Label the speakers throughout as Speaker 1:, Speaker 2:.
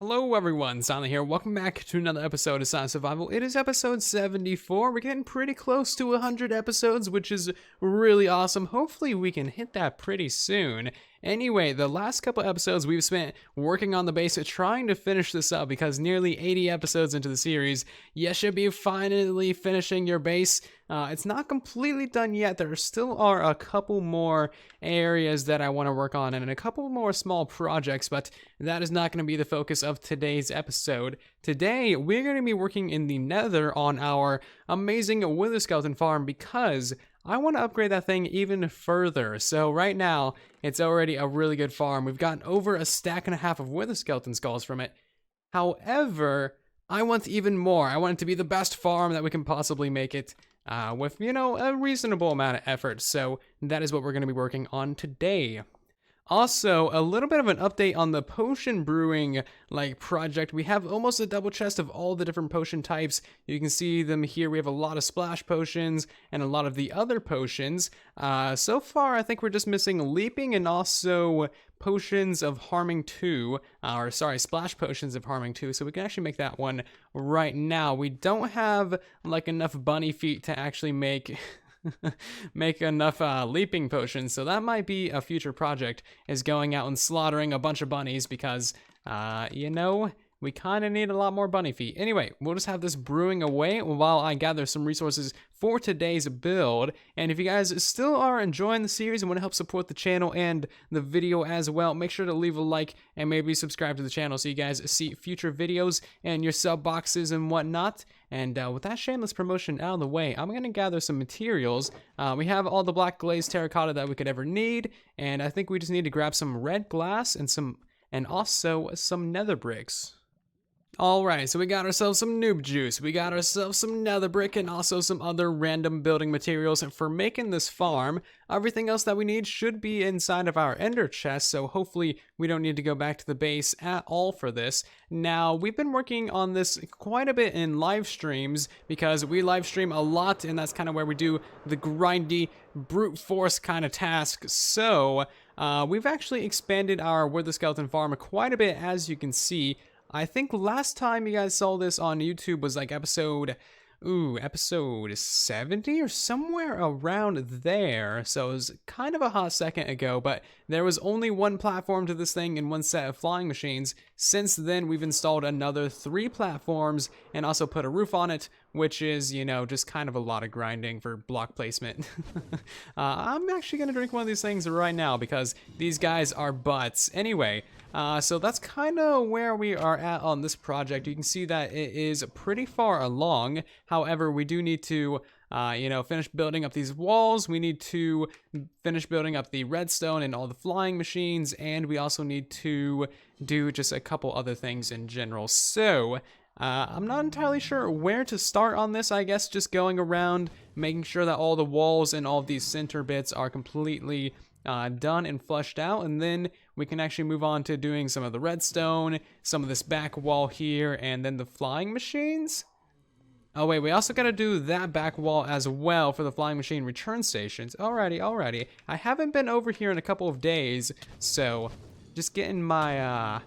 Speaker 1: Hello everyone, Silent here. Welcome back to another episode of Silent Survival. It is episode 74. We're getting pretty close to 100 episodes, which is really awesome. Hopefully we can hit that pretty soon. Anyway, the last couple episodes we've spent working on the base, trying to finish this up because nearly 80 episodes into the series, you should be finally finishing your base. It's not completely done yet. There still are a couple more areas that I want to work on and a couple more small projects, but that is not going to be the focus of today's episode. Today, we're going to be working in the Nether on our amazing Wither Skeleton farm because I want to upgrade that thing even further. So right now, it's already a really good farm. We've gotten over a stack and a half of Wither Skeleton skulls from it. However, I want even more. I want it to be the best farm that we can possibly make it with, a reasonable amount of effort. So that is what we're going to be working on today. Also, a little bit of an update on the potion brewing project. We have almost a double chest of all the different potion types. You can see them here. We have a lot of splash potions and a lot of the other potions. So far, I think we're just missing leaping and also potions of harming 2, splash potions of harming 2, so we can actually make that one right now. We don't have enough bunny feet to actually make enough leaping potions, so that might be a future project, is going out and slaughtering a bunch of bunnies because we kind of need a lot more bunny feet. Anyway, we'll just have this brewing away while I gather some resources for today's build. And if you guys still are enjoying the series and want to help support the channel and the video as well, make sure to leave a like and maybe subscribe to the channel so you guys see future videos and your sub boxes and whatnot. And with that shameless promotion out of the way, I'm going to gather some materials. We have all the black glazed terracotta that we could ever need, and I think we just need to grab some red glass and also some nether bricks. Alright, so we got ourselves some noob juice, we got ourselves some nether brick, and also some other random building materials for making this farm. Everything else that we need should be inside of our ender chest, so hopefully we don't need to go back to the base at all for this. Now, we've been working on this quite a bit in live streams because we live stream a lot, and that's kind of where we do the grindy, brute force kind of task. So, we've actually expanded our Wither Skeleton farm quite a bit, as you can see. I think last time you guys saw this on YouTube was episode 70 or somewhere around there. So it was kind of a hot second ago, but there was only one platform to this thing and one set of flying machines. Since then, we've installed another 3 platforms and also put a roof on it, which is, just kind of a lot of grinding for block placement. I'm actually going to drink one of these things right now because these guys are butts. Anyway, so that's kind of where we are at on this project. You can see that it is pretty far along. However, we do need to, finish building up these walls. We need to finish building up the redstone and all the flying machines. And we also need to do just a couple other things in general. So, I'm not entirely sure where to start on this. I guess just going around, making sure that all the walls and all of these center bits are completely done and flushed out, and then we can actually move on to doing some of the redstone, some of this back wall here, and then the flying machines. Oh wait, we also gotta do that back wall as well for the flying machine return stations. Alrighty. I haven't been over here in a couple of days, so just getting my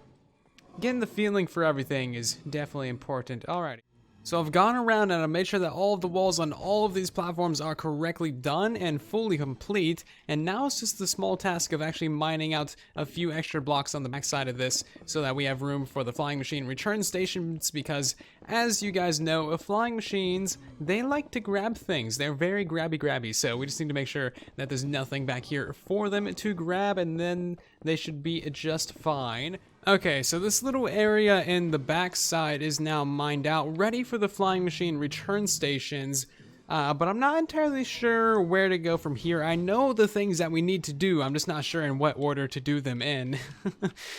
Speaker 1: getting the feeling for everything is definitely important. Alrighty. So I've gone around and I've made sure that all of the walls on all of these platforms are correctly done and fully complete. And now it's just the small task of actually mining out a few extra blocks on the back side of this so that we have room for the flying machine return stations, because as you guys know, flying machines, they like to grab things. They're very grabby, so we just need to make sure that there's nothing back here for them to grab, and then they should be just fine. Okay, so this little area in the back side is now mined out, ready for the flying machine return stations, but I'm not entirely sure where to go from here. I know the things that we need to do, I'm just not sure in what order to do them in.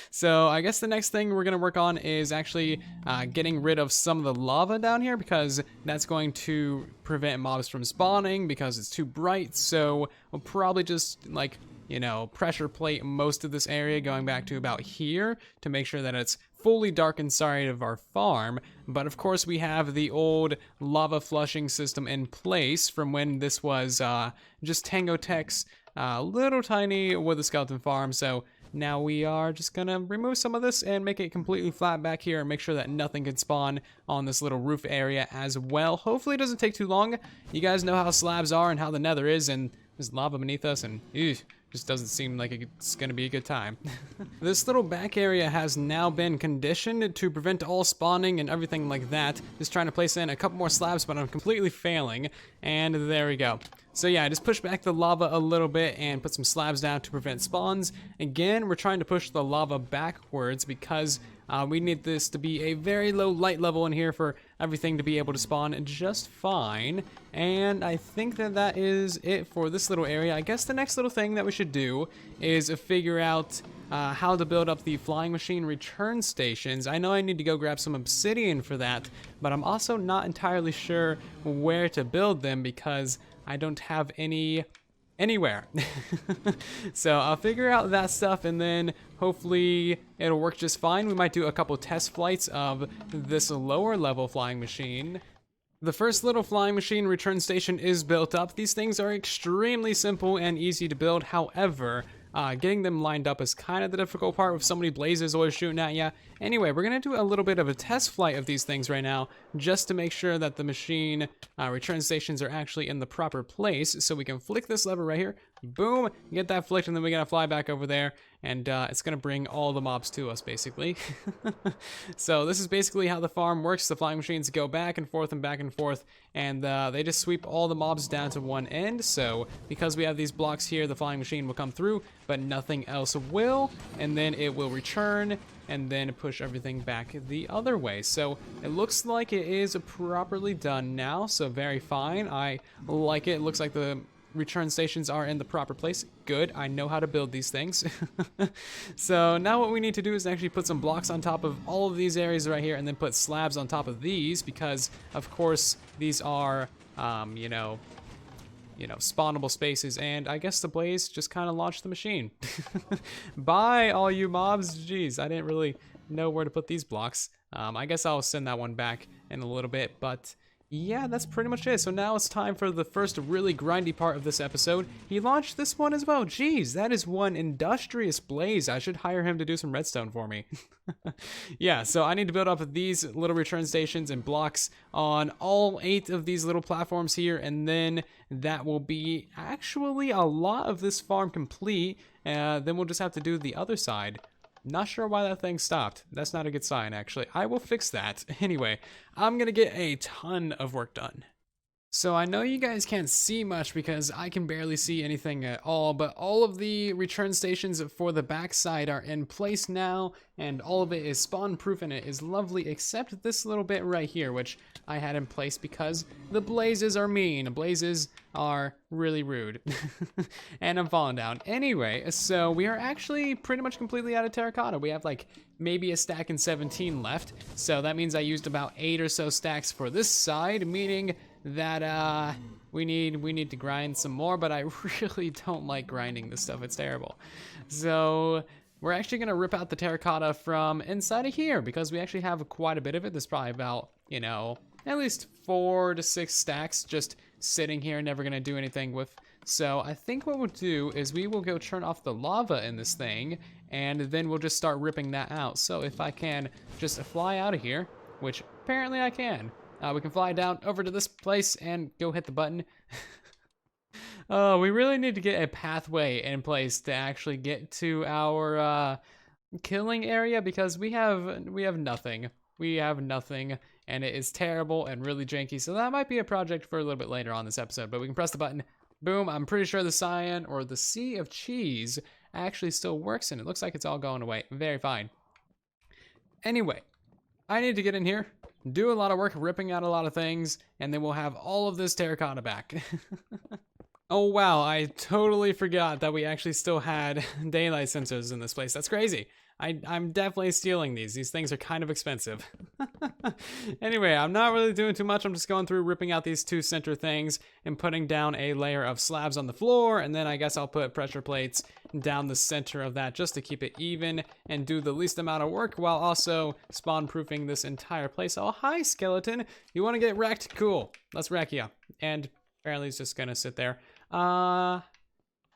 Speaker 1: So I guess the next thing we're going to work on is actually getting rid of some of the lava down here, because that's going to prevent mobs from spawning because it's too bright. So we'll probably just pressure plate most of this area going back to about here to make sure that it's fully dark inside of our farm. But of course we have the old lava flushing system in place from when this was just Tango Tech's little tiny Wither Skeleton farm. So now we are just gonna remove some of this and make it completely flat back here and make sure that nothing can spawn on this little roof area as well. Hopefully it doesn't take too long. You guys know how slabs are and how the nether is, and there's lava beneath us, and just doesn't seem like it's gonna be a good time. This little back area has now been conditioned to prevent all spawning and everything like that. Just trying to place in a couple more slabs, but I'm completely failing. And there we go. So yeah, I just pushed back the lava a little bit and put some slabs down to prevent spawns. Again, we're trying to push the lava backwards because we need this to be a very low light level in here for everything to be able to spawn just fine. And I think that is it for this little area. I guess the next little thing that we should do is figure out how to build up the flying machine return stations. I know I need to go grab some obsidian for that, but I'm also not entirely sure where to build them because I don't have anywhere. So I'll figure out that stuff and then hopefully it'll work just fine. We might do a couple test flights of this lower level flying machine. The first little flying machine return station is built up. These things are extremely simple and easy to build. However, getting them lined up is kind of the difficult part with so many blazes always shooting at you. Anyway, we're going to do a little bit of a test flight of these things right now, just to make sure that the machine return stations are actually in the proper place. So we can flick this lever right here, boom, get that flicked, and then we're going to fly back over there, and it's going to bring all the mobs to us, basically. So this is basically how the farm works. The flying machines go back and forth, and they just sweep all the mobs down to one end. So because we have these blocks here, the flying machine will come through, but nothing else will, and then it will return and then push everything back the other way. So it looks like it is properly done now, so very fine. I like it. It looks like the return stations are in the proper place. Good, I know how to build these things. So now what we need to do is actually put some blocks on top of all of these areas right here and then put slabs on top of these because of course these are spawnable spaces, and I guess the blaze just kind of launched the machine. Bye, all you mobs. Jeez, I didn't really know where to put these blocks. I guess I'll send that one back in a little bit, but yeah, that's pretty much it. So now it's time for the first really grindy part of this episode. He launched this one as well. Jeez, that is one industrious blaze. I should hire him to do some redstone for me. Yeah, so I need to build up these little return stations and blocks on all 8 of these little platforms here, and then that will be actually a lot of this farm complete. Then we'll just have to do the other side. Not sure why that thing stopped. That's not a good sign, actually. I will fix that. Anyway, I'm gonna get a ton of work done. So I know you guys can't see much because I can barely see anything at all, but all of the return stations for the backside are in place now, and all of it is spawn proof and it is lovely, except this little bit right here, which I had in place because the blazes are mean. Blazes are really rude. And I'm falling down. Anyway, so we are actually pretty much completely out of terracotta. We have like maybe a stack and 17 left, so that means I used about 8 or so stacks for this side, meaning that we need to grind some more, but I really don't like grinding this stuff. It's terrible. So we're actually gonna rip out the terracotta from inside of here because we actually have quite a bit of it. There's probably about, at least 4 to 6 stacks just sitting here, never gonna do anything with. So I think what we'll do is we will go turn off the lava in this thing, and then we'll just start ripping that out. So if I can just fly out of here, which apparently I can, we can fly down over to this place and go hit the button. Oh, we really need to get a pathway in place to actually get to our killing area because we have nothing. We have nothing, and it is terrible and really janky. So that might be a project for a little bit later on this episode. But we can press the button. Boom. I'm pretty sure the cyan or the sea of cheese actually still works, and it looks like it's all going away. Very fine. Anyway, I need to get in here, do a lot of work ripping out a lot of things, and then we'll have all of this terracotta back. Oh wow, I totally forgot that we actually still had daylight sensors in this place. That's crazy. I'm definitely stealing these. These things are kind of expensive. Anyway, I'm not really doing too much. I'm just going through ripping out these 2 center things and putting down a layer of slabs on the floor, and then I guess I'll put pressure plates down the center of that just to keep it even and do the least amount of work while also spawn proofing this entire place. Oh, hi skeleton. You want to get wrecked? Cool. Let's wreck you. And apparently it's just gonna sit there.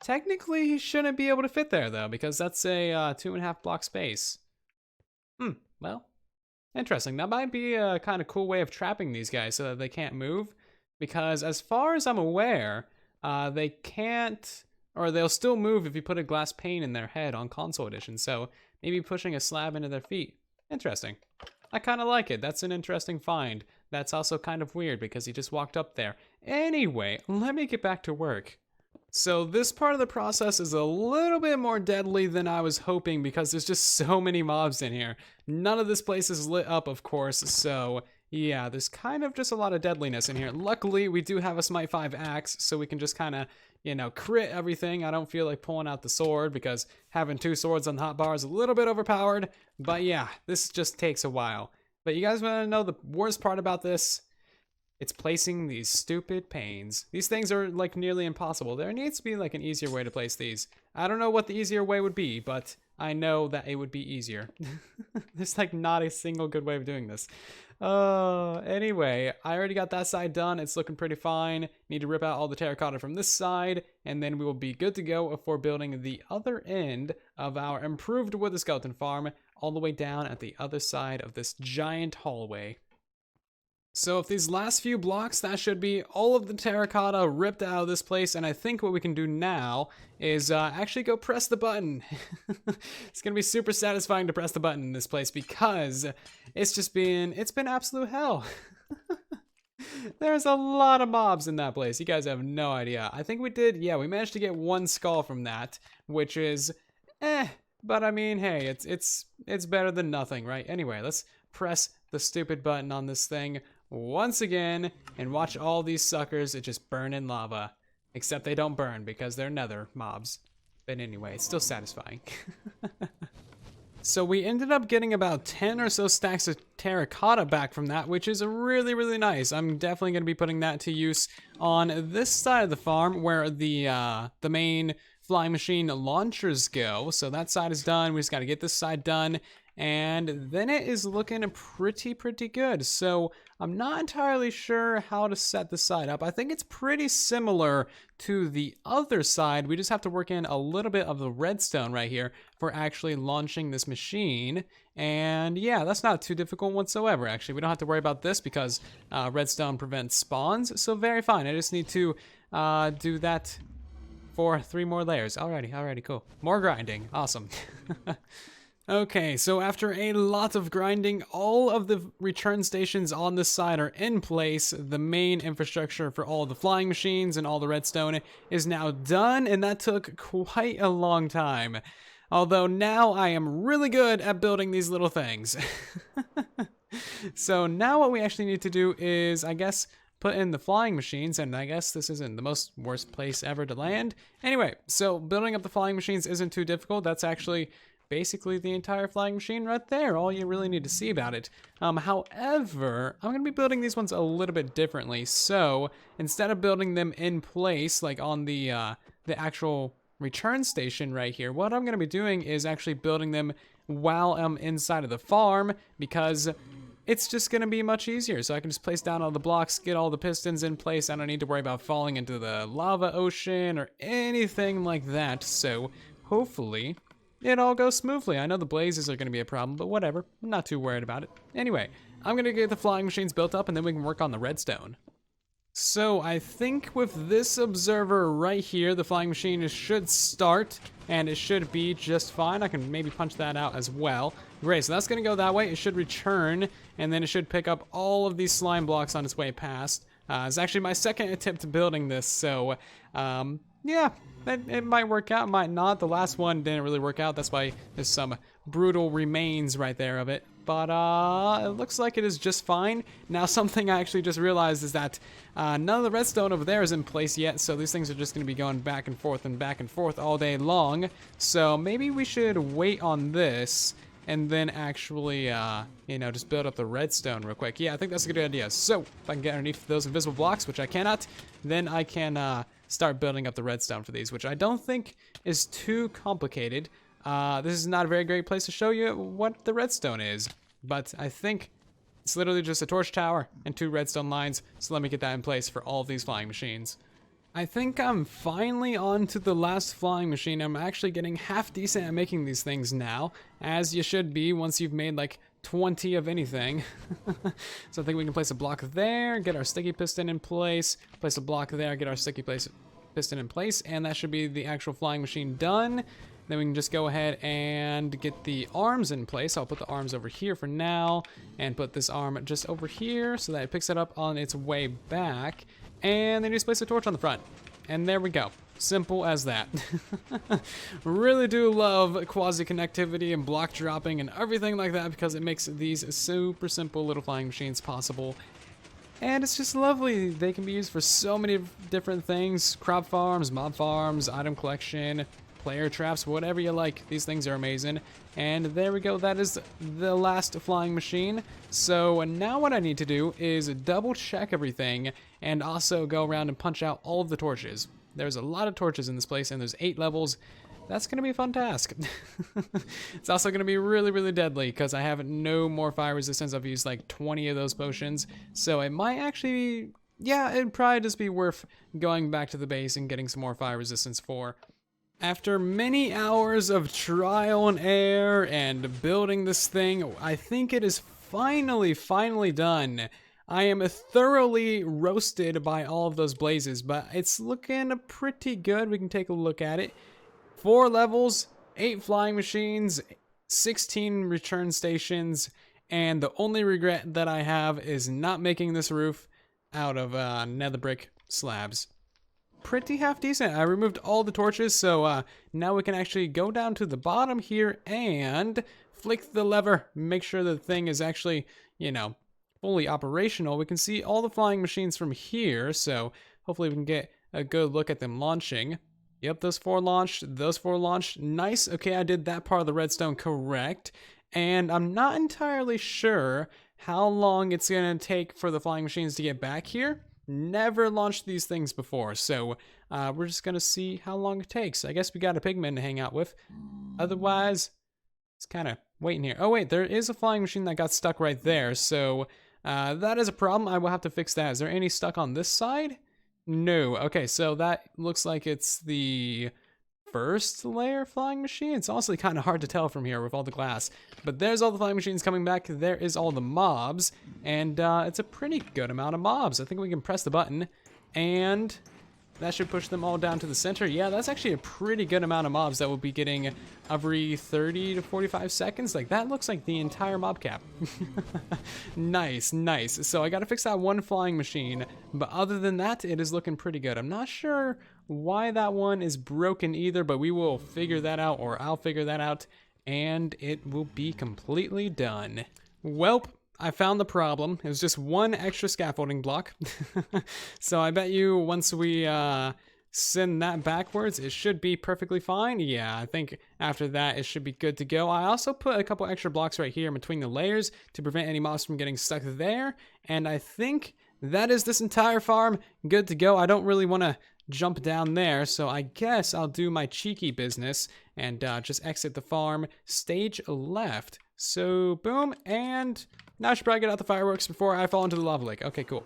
Speaker 1: Technically, he shouldn't be able to fit there, though, because that's a 2.5 block space. Well, interesting. That might be a kind of cool way of trapping these guys so that they can't move. Because as far as I'm aware, they can't, or they'll still move if you put a glass pane in their head on console edition. So maybe pushing a slab into their feet. Interesting. I kind of like it. That's an interesting find. That's also kind of weird because he just walked up there. Anyway, let me get back to work. So this part of the process is a little bit more deadly than I was hoping because there's just so many mobs in here. None of this place is lit up, of course, so yeah, there's kind of just a lot of deadliness in here. Luckily, we do have a Smite 5 axe, so we can just kind of, you know, crit everything. I don't feel like pulling out the sword because having 2 swords on the hotbar is a little bit overpowered, but yeah, this just takes a while. But you guys want to know the worst part about this? It's placing these stupid panes. These things are like nearly impossible. There needs to be like an easier way to place these. I don't know what the easier way would be, but I know that it would be easier. There's like not a single good way of doing this. Anyway, I already got that side done. It's looking pretty fine. Need to rip out all the terracotta from this side, and then we will be good to go for building the other end of our improved wood skeleton farm all the way down at the other side of this giant hallway. So if these last few blocks, that should be all of the terracotta ripped out of this place, and I think what we can do now is actually go press the button. It's gonna be super satisfying to press the button in this place because it's been absolute hell. There's a lot of mobs in that place. You guys have no idea. I think we managed to get 1 skull from that, which is but I mean, hey, it's better than nothing, right? Anyway, let's press the stupid button on this thing once again and watch all these suckers just burn in lava. Except they don't burn because they're nether mobs. But anyway, it's still satisfying. So we ended up getting about 10 or so stacks of terracotta back from that, which is really, really nice. I'm definitely going to be putting that to use on this side of the farm where the main flying machine launchers go. So that side is done. We just got to get this side done. And then it is looking pretty good. So I'm not entirely sure how to set the side up. I think it's pretty similar to the other side. We just have to work in a little bit of the redstone right here for actually launching this machine. And yeah, that's not too difficult whatsoever, actually. We don't have to worry about this because redstone prevents spawns. So very fine. I just need to do that for 3 more layers. Alrighty, cool. More grinding. Awesome. Okay, so after a lot of grinding, all of the return stations on this side are in place. The main infrastructure for all the flying machines and all the redstone is now done, and that took quite a long time. Although now I am really good at building these little things. So now what we actually need to do is, I guess, put in the flying machines, and I guess this isn't the worst place ever to land. Anyway, so building up the flying machines isn't too difficult. That's actually basically the entire flying machine right there. All you really need to see about it. However, I'm going to be building these ones a little bit differently. So instead of building them in place, like on the actual return station right here, what I'm going to be doing is actually building them while I'm inside of the farm because it's just going to be much easier. So I can just place down all the blocks, get all the pistons in place. I don't need to worry about falling into the lava ocean or anything like that. So hopefully it all goes smoothly. I know the blazes are going to be a problem, but whatever. I'm not too worried about it. Anyway, I'm going to get the flying machines built up, and then we can work on the redstone. So I think with this observer right here, the flying machine should start, and it should be just fine. I can maybe punch that out as well. Great, so that's going to go that way. It should return, and then it should pick up all of these slime blocks on its way past. It's actually my second attempt building this, so yeah, it might work out, might not. The last one didn't really work out. That's why there's some brutal remains right there of it. But it looks like it is just fine. Now, something I actually just realized is that none of the redstone over there is in place yet. So these things are just going to be going back and forth all day long. So maybe we should wait on this and then actually, you know, just build up the redstone real quick. Yeah, I think that's a good idea. So if I can get underneath those invisible blocks, which I cannot, then I can start building up the redstone for these, which I don't think is too complicated. This is not a very great place to show you what the redstone is, but I think it's literally just a torch tower and 2 redstone lines. So let me get that in place for all of these flying machines. I think I'm finally on to the last flying machine. I'm actually getting half decent at making these things now, as you should be once you've made like 20 of anything. So I think we can place a block there, get our sticky piston in place, place a block there, get our sticky piston in place, and that should be the actual flying machine done. Then we can just go ahead and get the arms in place. I'll put the arms over here for now, and put this arm just over here so that it picks it up on its way back. And then you just place a torch on the front. And there we go. Simple as that. Really do love quasi-connectivity and block dropping and everything like that, because it makes these super simple little flying machines possible. And it's just lovely. They can be used for so many different things. Crop farms, mob farms, item collection, player traps, whatever you like. These things are amazing. And there we go. That is the last flying machine. So now what I need to do is double check everything and also go around and punch out all of the torches. There's a lot of torches in this place, and there's 8 levels. That's going to be a fun task. It's also going to be really, really deadly because I have no more fire resistance. I've used like 20 of those potions. So it might actually, yeah, it'd probably just be worth going back to the base and getting some more fire resistance for. After many hours of trial and error and building this thing, I think it is finally done. I am thoroughly roasted by all of those blazes, but it's looking pretty good. We can take a look at it. 4 levels, 8 flying machines, 16 return stations, and the only regret that I have is not making this roof out of nether brick slabs. Pretty half decent. I removed all the torches, so now we can actually go down to the bottom here and flick the lever, make sure the thing is actually, you know, fully operational. We can see all the flying machines from here, so hopefully we can get a good look at them launching. Yep, those 4 launched, those 4 launched. Nice. Okay, I did that part of the redstone correct. And I'm not entirely sure how long it's going to take for the flying machines to get back here. Never launched these things before, so we're just going to see how long it takes. I guess we got a pigman to hang out with. Otherwise, it's kind of waiting here. Oh, wait, there is a flying machine that got stuck right there, so that is a problem. I will have to fix that. Is there any stuck on this side? No. Okay, so that looks like it's the first layer flying machine. It's honestly kind of hard to tell from here with all the glass. But there's all the flying machines coming back. There is all the mobs. And it's a pretty good amount of mobs. I think we can press the button. And that should push them all down to the center. Yeah, that's actually a pretty good amount of mobs that we'll be getting every 30 to 45 seconds. Like, that looks like the entire mob cap. Nice, nice. So I got to fix that one flying machine. But other than that, it is looking pretty good. I'm not sure why that one is broken either, but we will figure that out, or I'll figure that out, and it will be completely done. Welp. I found the problem. It was just 1 extra scaffolding block. So I bet you once we send that backwards, it should be perfectly fine. Yeah, I think after that, it should be good to go. I also put a couple extra blocks right here in between the layers to prevent any mobs from getting stuck there. And I think that is this entire farm good to go. I don't really want to jump down there, so I guess I'll do my cheeky business and just exit the farm, stage left. So boom, and now I should probably get out the fireworks before I fall into the lava lake. Okay, cool.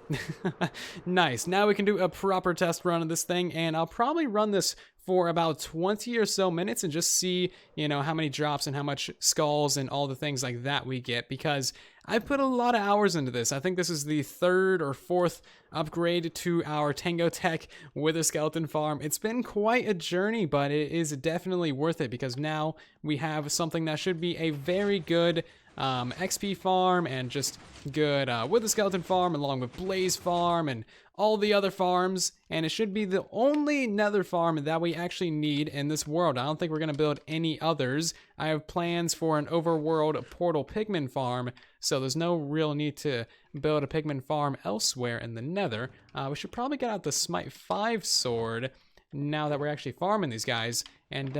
Speaker 1: Nice. Now we can do a proper test run of this thing, and I'll probably run this for about 20 or so minutes and just see, you know, how many drops and how much skulls and all the things like that we get, because I've put a lot of hours into this. I think this is the 3rd or 4th upgrade to our Tango Tech Wither Skeleton farm. It's been quite a journey, but it is definitely worth it, because now we have something that should be a very good XP farm and just good Wither Skeleton farm, along with Blaze farm and all the other farms, and it should be the only nether farm that we actually need in this world. I don't think we're going to build any others. I have plans for an overworld portal pigman farm, so there's no real need to build a pigman farm elsewhere in the nether. We should probably get out the Smite 5 sword now that we're actually farming these guys, and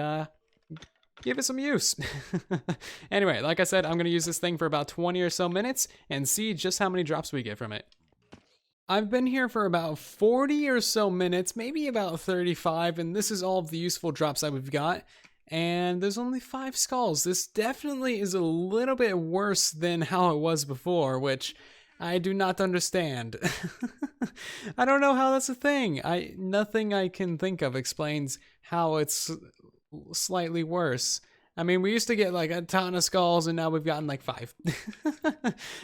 Speaker 1: give it some use. Anyway, like I said, I'm going to use this thing for about 20 or so minutes and see just how many drops we get from it. I've been here for about 40 or so minutes, maybe about 35, and this is all of the useful drops that we've got. And there's only 5 skulls. This definitely is a little bit worse than how it was before, which I do not understand. I don't know how that's a thing. Nothing I can think of explains how it's slightly worse. I mean, we used to get like a ton of skulls, and now we've gotten like 5.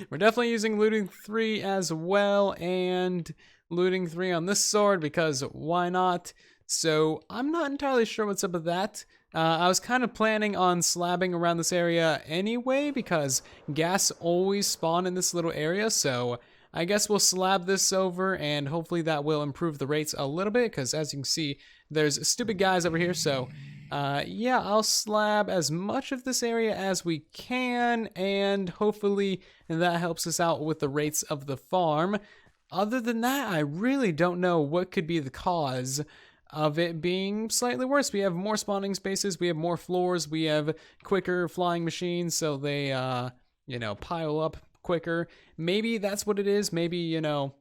Speaker 1: We're definitely using looting 3 as well, and looting 3 on this sword because why not? So I'm not entirely sure what's up with that. I was kind of planning on slabbing around this area anyway because gas always spawn in this little area, so I guess we'll slab this over and hopefully that will improve the rates a little bit because as you can see, there's stupid guys over here, so yeah, I'll slab as much of this area as we can and hopefully that helps us out with the rates of the farm. Other than that, I really don't know what could be the cause of it being slightly worse. We have more spawning spaces, we have more floors, we have quicker flying machines, so they, you know, pile up quicker. Maybe that's what it is. Maybe, you know,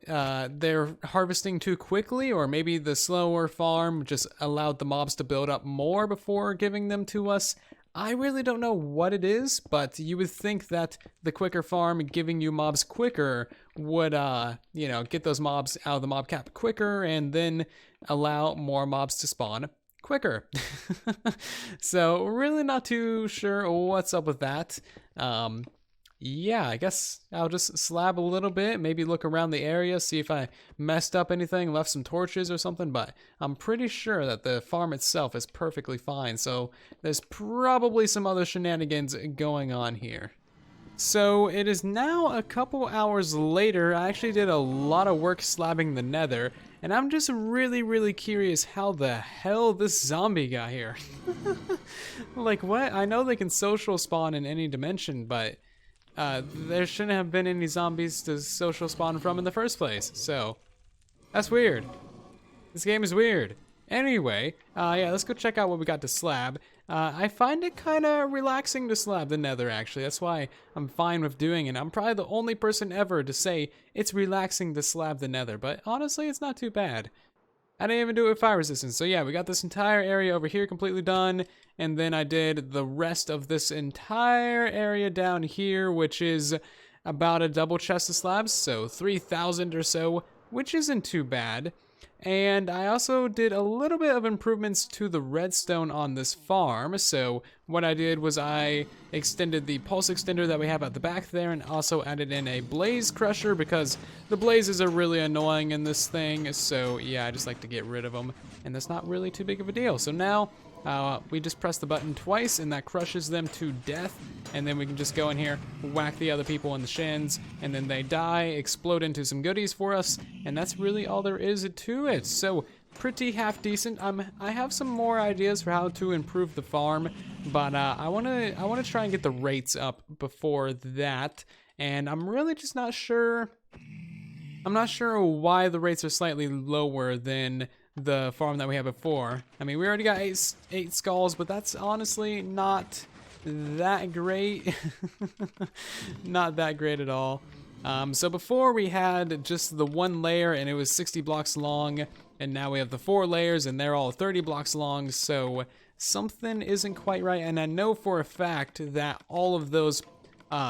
Speaker 1: they're harvesting too quickly, or maybe the slower farm just allowed the mobs to build up more before giving them to us. I really don't know what it is, but you would think that the quicker farm giving you mobs quicker would, you know, get those mobs out of the mob cap quicker and then allow more mobs to spawn quicker. So really not too sure what's up with that. Yeah, I guess I'll just slab a little bit, maybe look around the area, see if I messed up anything, left some torches or something, but I'm pretty sure that the farm itself is perfectly fine, so there's probably some other shenanigans going on here. So it is now a couple hours later. I actually did a lot of work slabbing the nether, and I'm just really curious how the hell this zombie got here. Like what? I know they can social spawn in any dimension, but there shouldn't have been any zombies to social spawn from in the first place, so that's weird. This game is weird. Anyway, yeah, let's go check out what we got to slab. I find it kind of relaxing to slab the nether, actually. That's why I'm fine with doing it. I'm probably the only person ever to say it's relaxing to slab the nether, but honestly, it's not too bad. I didn't even do it with fire resistance. So yeah, we got this entire area over here completely done. And then I did the rest of this entire area down here, which is about a double chest of slabs. So 3,000 or so, which isn't too bad. And I also did a little bit of improvements to the redstone on this farm. So what I did was I extended the pulse extender that we have at the back there and also added in a blaze crusher because the blazes are really annoying in this thing. So yeah, I just like to get rid of them and that's not really too big of a deal. So now we just press the button twice and that crushes them to death, and then we can just go in here, whack the other people in the shins, and then they die, explode into some goodies for us, and that's really all there is to it. So pretty half decent. I have some more ideas for how to improve the farm, but I want to try and get the rates up before that, and I'm really just not sure. I'm not sure why the rates are slightly lower than the farm that we had before. I mean, we already got eight skulls, but that's honestly not that great. Not that great at all. So before we had just the one layer and it was 60 blocks long, and now we have the 4 layers and they're all 30 blocks long, so something isn't quite right. And I know for a fact that all of those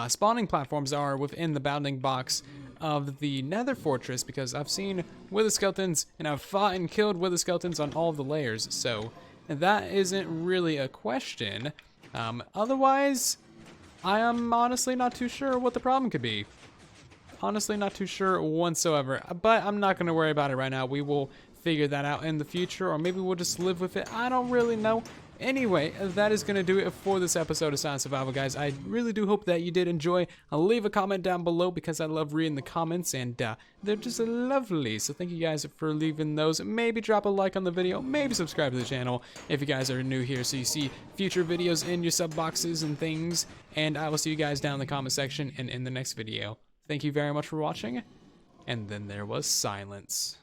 Speaker 1: spawning platforms are within the bounding box of the nether fortress, because I've seen wither skeletons and I've fought and killed wither skeletons on all of the layers, so that isn't really a question. Otherwise, I am honestly not too sure what the problem could be. Honestly not too sure whatsoever, but I'm not going to worry about it right now. We will figure that out in the future, or maybe we'll just live with it. I don't really know. Anyway, that is going to do it for this episode of Silent Survival, guys. I really do hope that you did enjoy. Leave a comment down below because I love reading the comments, and they're just lovely. So thank you guys for leaving those. Maybe drop a like on the video. Maybe subscribe to the channel if you guys are new here so you see future videos in your sub boxes and things. And I will see you guys down in the comment section and in the next video. Thank you very much for watching. And then there was silence.